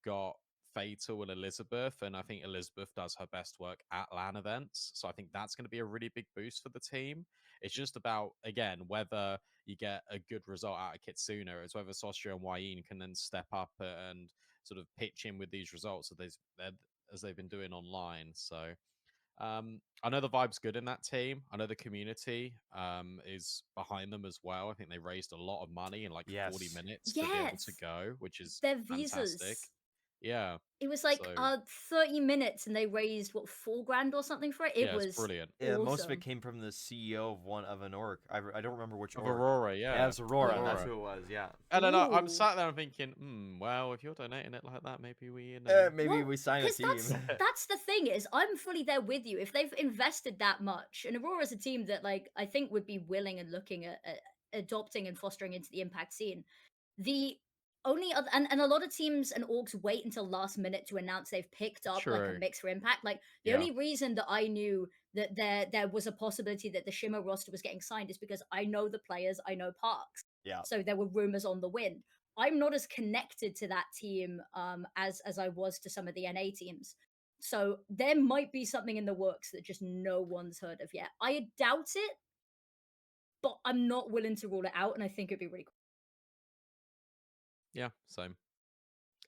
got Fatal and Elizabeth, and I think Elizabeth does her best work at LAN events. So I think that's going to be a really big boost for the team. It's just about, again, whether you get a good result out of Kitsuna, as whether Sostria and Wayne can then step up and sort of pitch in with these results as they've been doing online. So I know the vibe's good in that team. I know the community is behind them as well. I think they raised a lot of money in like 40 Yes. minutes to be able to Yes, go, which is their fantastic. visas. Yeah. It was like So 30 minutes, and they raised what, 4 grand or something for it. It yeah, it's was brilliant. Yeah, most of it awesome. came from the CEO of an org. I don't remember which Of org. Aurora, Yeah, yeah. it was Aurora. That's Aurora. who it was. Yeah. And then I'm Ooh. sat there and thinking, well, if you're donating it like that, maybe we, you know. Maybe Well, we sign a because team. that's the thing is, I'm fully there with you. If they've invested that much, and Aurora's a team that like I think would be willing and looking at adopting and fostering into the impact scene. The only other and a lot of teams and orgs wait until last minute to announce they've picked up like a True. mix for impact. Like the Yeah. only reason that I knew that there was a possibility that the Shimmer roster was getting signed is because I know the players, I know Parks. Yeah. So there were rumors on the wind. I'm not as connected to that team as I was to some of the NA teams. So there might be something in the works that just no one's heard of yet. I doubt it, but I'm not willing to rule it out, and I think it'd be really cool. Yeah, same.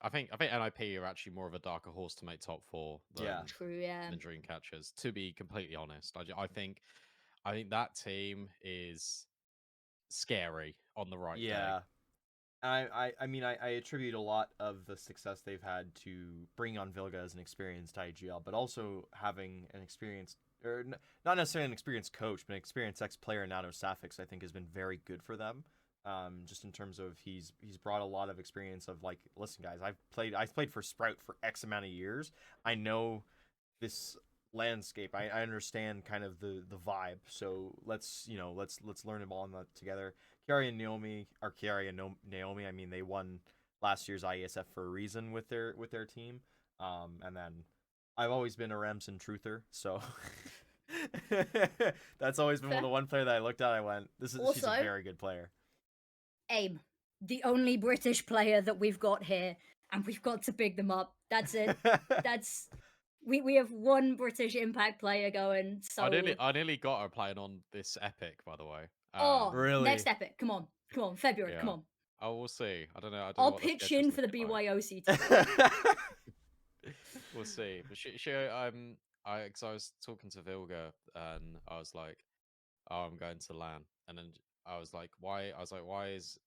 I think NIP are actually more of a darker horse to make top 4 Yeah. True, yeah. than Dreamcatchers. To be completely honest, I think that team is scary on the right day. Yeah. I mean, I attribute a lot of the success they've had to bringing on Vilga as an experienced IGL, but also having an experienced, or not necessarily an experienced coach, but an experienced ex-player, Nano Safix, I think has been very good for them. Just in terms of he's brought a lot of experience of like, listen guys, I've played for Sprout for X amount of years. I know this landscape. I understand kind of the vibe. So let's learn them all on that together. Kiari and Naomi, or Kiari and Naomi, I mean, they won last year's IESF for a reason with their team. And then I've always been a Remsen truther, so that's always been Fair. the one player that I looked at. I went, she's a Also- very good player. AIM, the only British player that we've got here, and we've got to pick them up. That's it. That's we have one British impact player going. So I nearly got her playing on this epic, by the way. Really? next epic. Come on, February. Yeah. Come on. Oh, we'll see. I don't know. I'll what the pitch schedule's in for the looking like. BYOC team. We'll see. But because I was talking to Vilga and I was like, "Oh, I'm going to LAN," and then I was like, "Why?" I was like, "Why is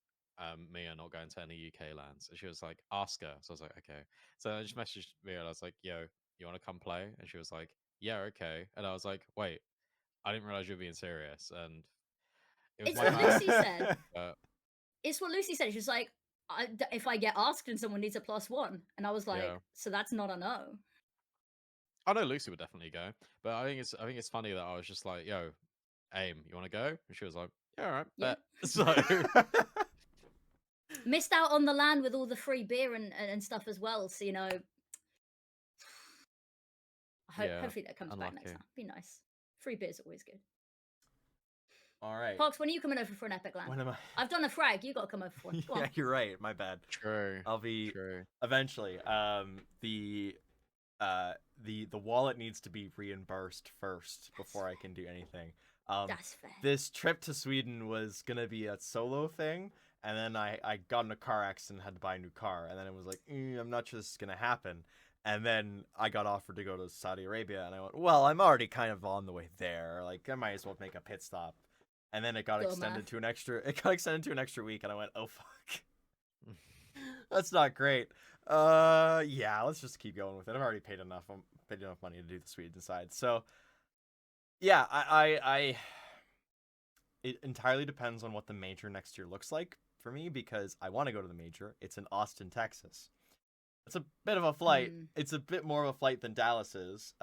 Mia not going to any UK lands?" And she was like, "Ask her." So I was like, "Okay." So I just messaged Mia and I was like, "Yo, you want to come play?" And she was like, "Yeah, okay." And I was like, "Wait, I didn't realize you were being serious." And it was It's my what bad. Lucy said. But It's what Lucy said. She was like, if I get asked and someone needs a +1, and I was like, yeah. so that's not a no. I know Lucy would definitely go, but I think it's funny that I was just like, "Yo, AIM, you want to go?" And she was like, "Yeah, all right, Yeah. bet." So Missed out on the land with all the free beer and stuff as well. So yeah, hopefully that comes back next unlucky. time. Be nice. Free beer's always good. All right. Parks, when are you coming over for an epic land? When am I? I've done a frag. You got to come over for one. Go Yeah, on. you're right. My bad. True. I'll be True. eventually. The wallet needs to be reimbursed first before I can do anything. That's fair. This trip to Sweden was gonna be a solo thing, and then I got in a car accident and had to buy a new car, and then it was like, I'm not sure this is gonna happen. And then I got offered to go to Saudi Arabia, and I went, well, I'm already kind of on the way there. Like, I might as well make a pit stop. And then it got extended to an extra week, and I went, oh fuck. That's not great. Yeah, let's just keep going with it. I've already paid enough money to do the Sweden side. So yeah, it entirely depends on what the major next year looks like for me, because I want to go to the major. It's in Austin, Texas. It's a bit of a flight. It's a bit more of a flight than Dallas is,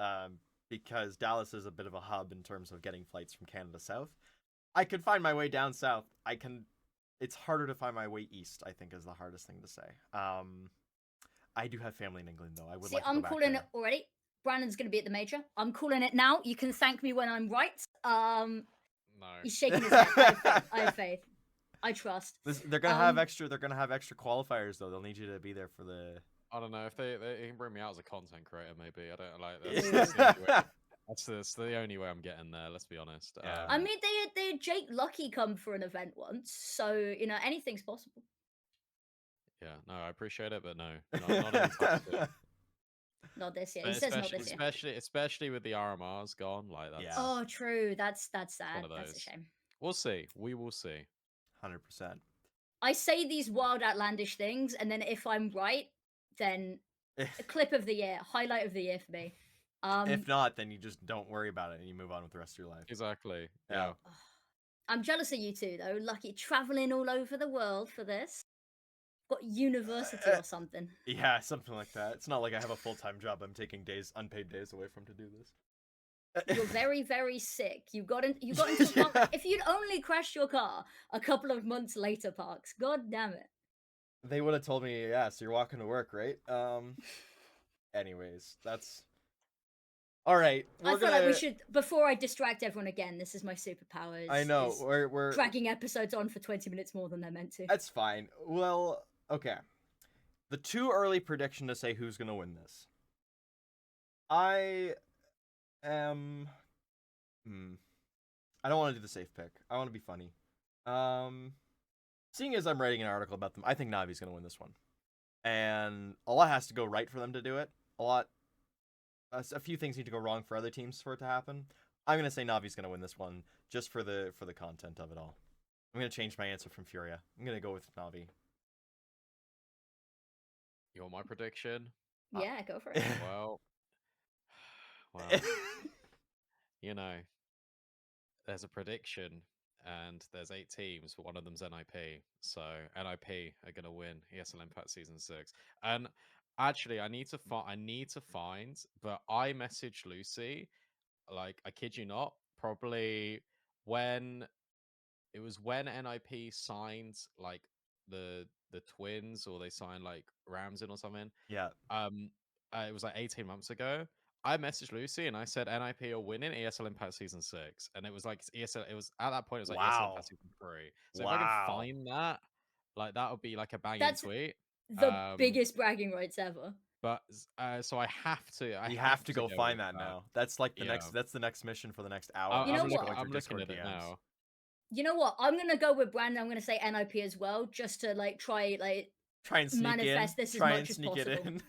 because Dallas is a bit of a hub in terms of getting flights from Canada south. I could find my way down south. It's harder to find my way east, I think, is the hardest thing to say. I do have family in England, though. I would like to I'm go back calling there. it already. Brandon's going to be at the major. I'm calling it now. You can thank me when I'm right. No. He's shaking his head. I have faith. I trust. They're gonna have extra. They're gonna have extra qualifiers, though. They'll need you to be there for the. I don't know if they can bring me out as a content creator. Maybe I don't like that. That's the only way I'm getting there. Let's be honest. Yeah. I mean, they had Jake Lucky come for an event once, so anything's possible. Yeah, no, I appreciate it, but no, not anytime soon. Not this year. But He says not this year. especially with the RMRs gone, like that's Yeah. Oh, true. That's one sad. of That's a those. shame. We'll see. We will see. 100%. I say these wild, outlandish things, and then if I'm right, then a clip of the year, highlight of the year for me. If not, then you just don't worry about it and you move on with the rest of your life. Exactly. Yeah. Yeah. I'm jealous of you two, though. Lucky traveling all over the world for this. Got university or something. Yeah, something like that. It's not like I have a full-time job. I'm taking unpaid days away from to do this. You're very, very sick. You got into Yeah. if you'd only crashed your car a couple of months later, Parks. God damn it. They would have told me, yeah, so you're walking to work, right? Anyways, that's all right. I feel like we should, before I distract everyone again, this is my superpower. I know is we're dragging episodes on for 20 minutes more than they're meant to. That's fine. Well, okay. The too early prediction to say who's gonna win this. I am. I don't want to do the safe pick. I want to be funny. Seeing as I'm writing an article about them, I think Navi's gonna win this one, and a lot has to go right for them to do it. A few things need to go wrong for other teams for it to happen. I'm gonna say Navi's gonna win this one just for the content of it all. I'm gonna change my answer from Furia. I'm gonna go with Navi. You want my prediction? Yeah, go for it. Well, you know, there's a prediction, and there's 8 teams, but one of them's NIP. So NIP are gonna win ESL Impact Season 6. And actually, I need to find. But I messaged Lucy, like I kid you not, probably when when NIP signed like the twins, or they signed like Ramsden or something. Yeah. It was like 18 months ago. I messaged Lucy and I said NIP are winning ESL Impact Season 6, and it was like ESL. It was at that point. It was like ESL Wow. Impact Season 3. So if I can find that, like that would be like a banging That's tweet. the biggest bragging rights ever. But so I have to. You have to go with find that now. That's like the Yeah. next. That's the next mission for the next hour. You know is what? going through I'm Discord looking at it DMs. now. You know what? I'm gonna go with Brandon. I'm gonna say NIP as well, just to like try and sneak manifest in. this as Try much and as sneak possible. it in.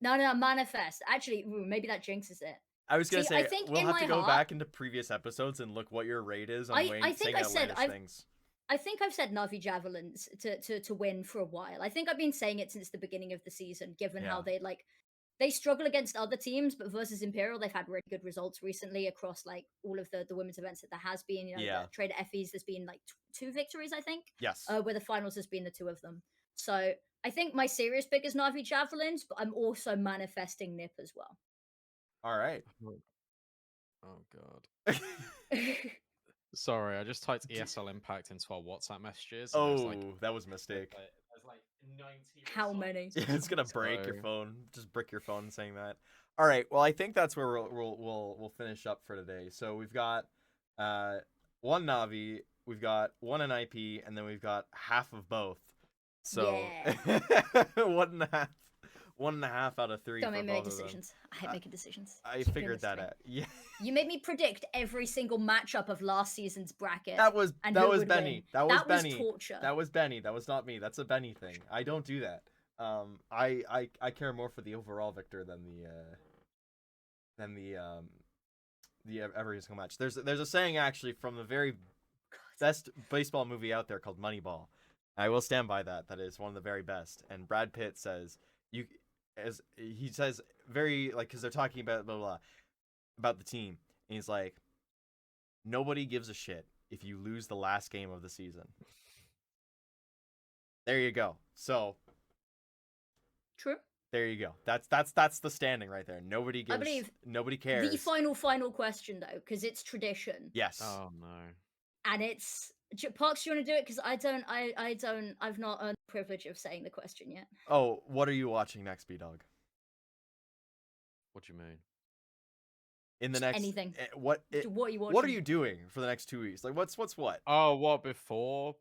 No, manifest. Actually, maybe that jinxes it. I was gonna See, say I think we'll in have to my go heart- back into previous episodes and look what your rate is on I Wayne think saying I said outlandish things. I think I've said Navi Javelins to win for a while. I think I've been saying it since the beginning of the season, given how they struggle against other teams, but versus Imperial, they've had really good results recently across like all of the women's events that there has been. You know, the Trader Effie's, there's been like 2 victories, I think. Yes. Where the finals has been the 2 of them. So I think my serious pick is Navi Javelins, but I'm also manifesting NIP as well. All right. Oh god. Sorry, I just typed ESL Impact into our WhatsApp messages. And that was a mistake. There's like 90. How many? Yeah, it's gonna break your phone. Just brick your phone saying that. All right. Well, I think that's where we'll finish up for today. So we've got 1 Navi, we've got 1 NIP, and then we've got half of both. So yeah. 1.5 out of 3. Don't make me make decisions. I hate making decisions. I figured that out. Yeah. You made me predict every single matchup of last season's bracket. That was and Benny. Win. That was Benny. Was torture. That was Benny. That was not me. That's a Benny thing. I don't do that. I care more for the overall victor than the every single match. There's a saying actually from the very best baseball movie out there called Moneyball. I will stand by that. That is one of the very best. And Brad Pitt says he says very like, because they're talking about blah, blah, blah, about the team, and he's like, nobody gives a shit if you lose the last game of the season. There you go. So true. There you go. That's the standing right there. Nobody gives. I believe nobody cares. The final question though, because it's tradition. Yes. Oh no. And it's Parks. Do you want to do it? Because I've not earned the privilege of saying the question yet. Oh, what are you watching next, BDog? What do you mean? In the next anything. What are you watching? What are you doing for the next 2 weeks? Like what's what? Oh, what before?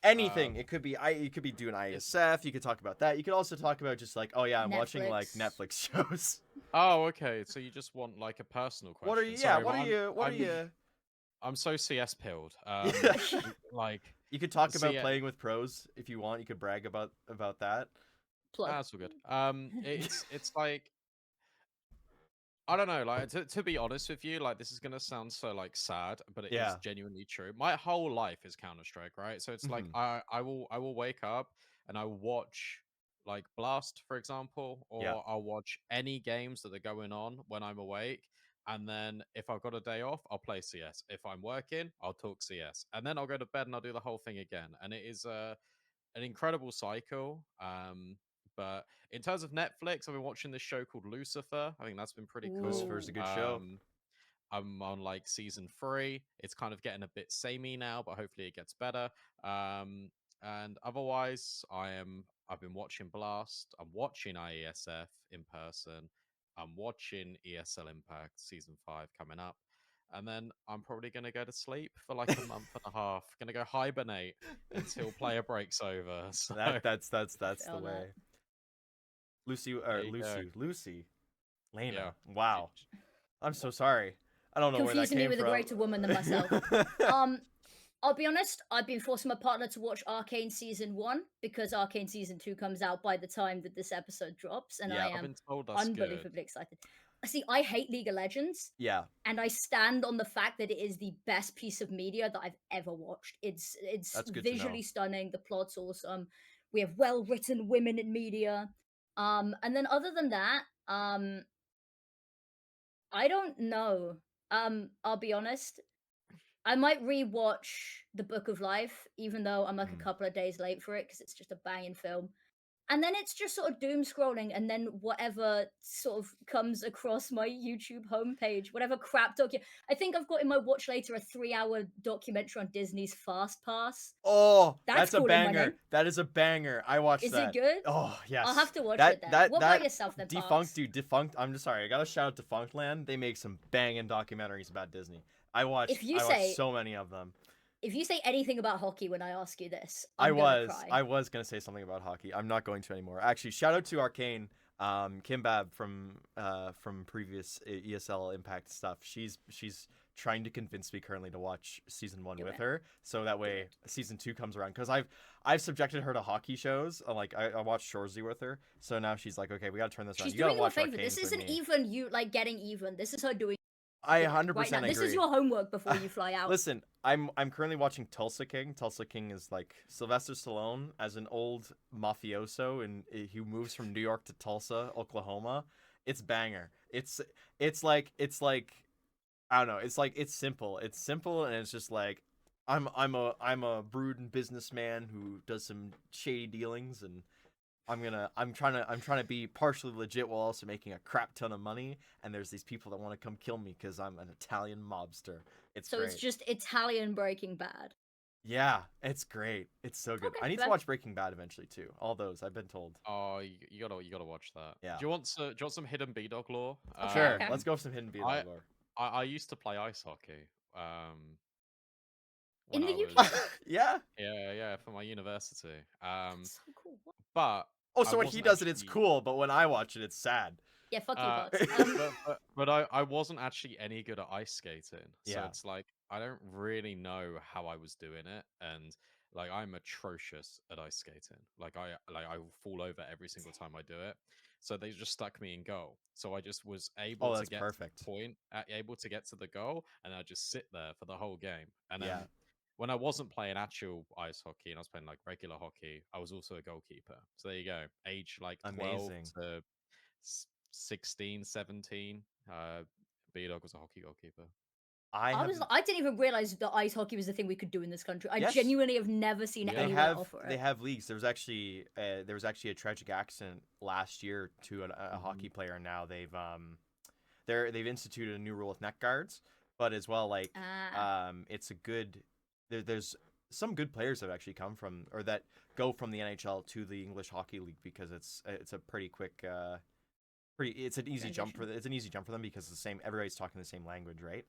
Anything. It could be you could be doing ISF. You could talk about that. You could also talk about just like, oh yeah, I'm watching like Netflix shows. Oh, okay. So you just want like a personal question. What are you? Sorry, what are you? I'm so CS pilled. Like you could talk about playing with pros if you want. You could brag about that. Plug. That's all good. It's like I don't know, like to be honest with you, like this is gonna sound so like sad, but it is Yeah. genuinely true. My whole life is Counter-Strike, right? So it's like Mhm. I will wake up and I watch like Blast, for example, Yeah. or I'll watch any games that are going on when I'm awake. And then if I've got a day off, I'll play CS. If I'm working, I'll talk CS. And then I'll go to bed and I'll do the whole thing again. And it is an incredible cycle. But in terms of Netflix, I've been watching this show called Lucifer. I think that's been pretty cool. Lucifer's a Ooh. good show. I'm on like season 3. It's kind of getting a bit samey now, but hopefully it gets better. And otherwise, I've been watching Blast. I'm watching IESF in person. I'm watching ESL Impact season 5 coming up. And then I'm probably gonna go to sleep for like a month and a half. Gonna go hibernate until player breaks over. So That's I the feel way. that. Lucy, there you go. Lucy, Lena. Yeah. Wow. I'm so sorry. I don't know where that Confusing me came with a from. greater woman than myself. I'll be honest, I've been forcing my partner to watch Arcane season 1 because Arcane season 2 comes out by the time that this episode drops, and I Yeah. I've am been told that's good. unbelievably excited. See, I hate League of Legends, Yeah. and I stand on the fact that it is the best piece of media that I've ever watched. It's That's good to know. visually stunning, the plot's awesome. We have well-written women in media. And then other than that, I don't know. I'll be honest. I might rewatch The Book of Life, even though I'm like a Mm. couple of days late for it because it's just a banging film. And then it's just sort of doom scrolling, and then whatever sort of comes across my YouTube homepage, whatever crap I think I've got in my watch later a 3-hour documentary on Disney's Fast Pass. Oh, That's that's a calling my name. banger. That is a banger. I watched Is that. it good? Oh, yes. I'll have to watch that, it then. That What that about yourself then, Defunct, Parks? dude, Defunct. I'm just sorry. I got to shout out Defunct Land. They make some banging documentaries about Disney. I watched so many of them. If you say anything about hockey when I ask you this, I I'm gonna was cry. I was gonna say something about hockey. I'm not going to anymore. Actually, shout out to Arcane, Kim Bab from previous ESL Impact stuff. She's trying to convince me currently to watch season 1 Do with it. her, so that way season 2 comes around. Because I've subjected her to hockey shows. Like I watched Shorzy with her, so now she's like, okay, we gotta turn this around. She's You gotta doing you a watch favor. Arcane This for isn't me. even you like getting even. This is her doing I right 100% now. agree. This is your homework before you fly out. Listen, I'm currently watching Tulsa King. Tulsa King is like Sylvester Stallone as an old mafioso, and he moves from New York to Tulsa, Oklahoma. It's banger. It's like I don't know. It's simple. It's simple, and it's just like I'm a brooding businessman who does some shady dealings, and I'm trying to be partially legit while also making a crap ton of money, and there's these people that want to come kill me because I'm an Italian mobster. It's So great. it's just Italian Breaking Bad. Yeah, it's great. It's so good. Okay, I need to fair. watch Breaking Bad eventually too. All those I've been told. Oh, you gotta watch that. Yeah. Do you want some hidden BDog lore? Sure, okay. let's go for some hidden beat I- lore. I used to play ice hockey. In When the I UK? was Yeah. yeah for my university. That's so cool. What? But Oh, I so when he wasn't does it, it's actually- cool, but when I watch it, it's sad. Yeah, fuck you, Uh, Parks. but I wasn't actually any good at ice skating. So Yeah. it's like I don't really know how I was doing it, and like I'm atrocious at ice skating. Like I will fall over every single time I do it. So they just stuck me in goal. So I just was able Oh, to that's get perfect. to the point, able to get to the goal, and I just sit there for the whole game. And Yeah. then when I wasn't playing actual ice hockey and I was playing like regular hockey, I was also a goalkeeper. So there you go. Age like 12 Amazing. to 16, 17. B-Dog was a hockey goalkeeper. I didn't even realize that ice hockey was the thing we could do in this country. I Yes. genuinely have never seen Yeah. They anywhere have offer it. they have leagues. There was actually a tragic accident last year to a hockey player, and now they've instituted a new rule with neck guards, but as well like it's a good there's some good players that have actually come from or that go from the NHL to the English Hockey League because it's a pretty quick it's an easy jump Transition. it's an easy jump for them because it's the same everybody's talking the same language, right?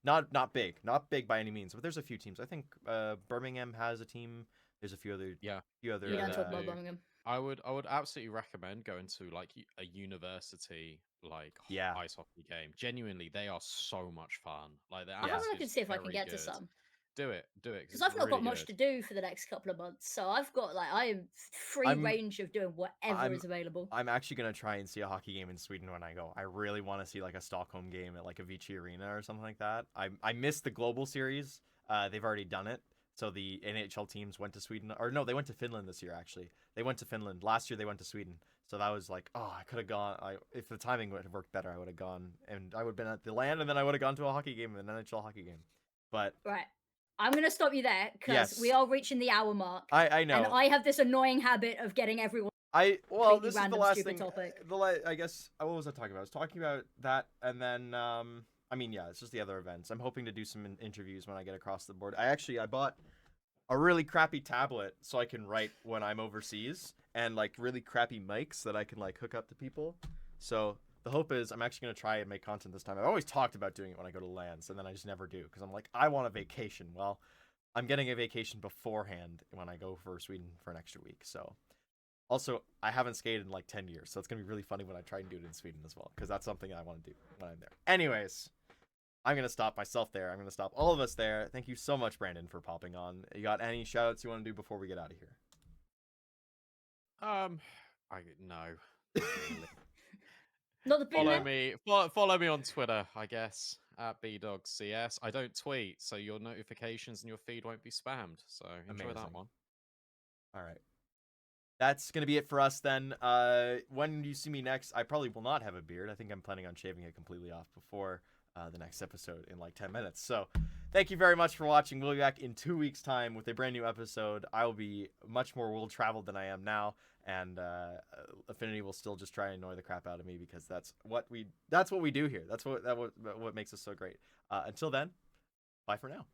Not big by any means, but there's a few teams. I think Birmingham has a team. There's a few other Yeah. You don't Yeah, talk they about do. Birmingham. I would absolutely recommend going to like a university like Yeah. ice hockey game. Genuinely, they are so much fun. Like the I'll have a look atmosphere and is see if I can very get to good. some. do it, because Because it's I've not really got much good. to do for the next couple of months, so I've got like I am free I'm- range of doing whatever I'm- is available. I'm actually gonna try and see a hockey game in Sweden when I go. I really want to see like a Stockholm game at like a Vici Arena or something like that. I missed the global series. They've already done it. So the NHL teams went to Sweden, or no, they went to Finland this year. Actually, they went to Finland last year. They went to Sweden. So that was like, oh, I could have gone. If the timing would have worked better, I would have gone, and I would have been at the LAN, and then I would have gone to a hockey game, an NHL hockey game. But Right. I'm going to stop you there because we Yes. are reaching the hour mark. I And know. I have this annoying habit of getting everyone Well, completely this is the random, last stupid thing. topic. I guess what was I talking about? I was talking about that, and then I mean, yeah, it's just the other events. I'm hoping to do some interviews when I get across the board. I bought a really crappy tablet so I can write when I'm overseas, and like really crappy mics that I can like hook up to people. So the hope is I'm actually gonna try and make content this time. I've always talked about doing it when I go to LANs, and then I just never do because I'm like, I want a vacation. Well, I'm getting a vacation beforehand when I go for Sweden for an extra week. So also, I haven't skated in like 10 years, so it's going to be really funny when I try and do it in Sweden as well, because that's something I want to do when I'm there. Anyways, I'm going to stop myself there. I'm going to stop all of us there. Thank you so much, Brandon, for popping on. You got any shout-outs you want to do before we get out of here? No. Not the big Follow me on Twitter, I guess, at BDogCS. I don't tweet, so your notifications and your feed won't be spammed. So enjoy Amazing. that one. All right. That's going to be it for us then. When you see me next, I probably will not have a beard. I think I'm planning on shaving it completely off before the next episode in like 10 minutes. So thank you very much for watching. We'll be back in 2 weeks' time with a brand new episode. I will be much more world-traveled than I am now, and Affinity will still just try and annoy the crap out of me because that's what we do here. That's what makes us so great. Until then, bye for now.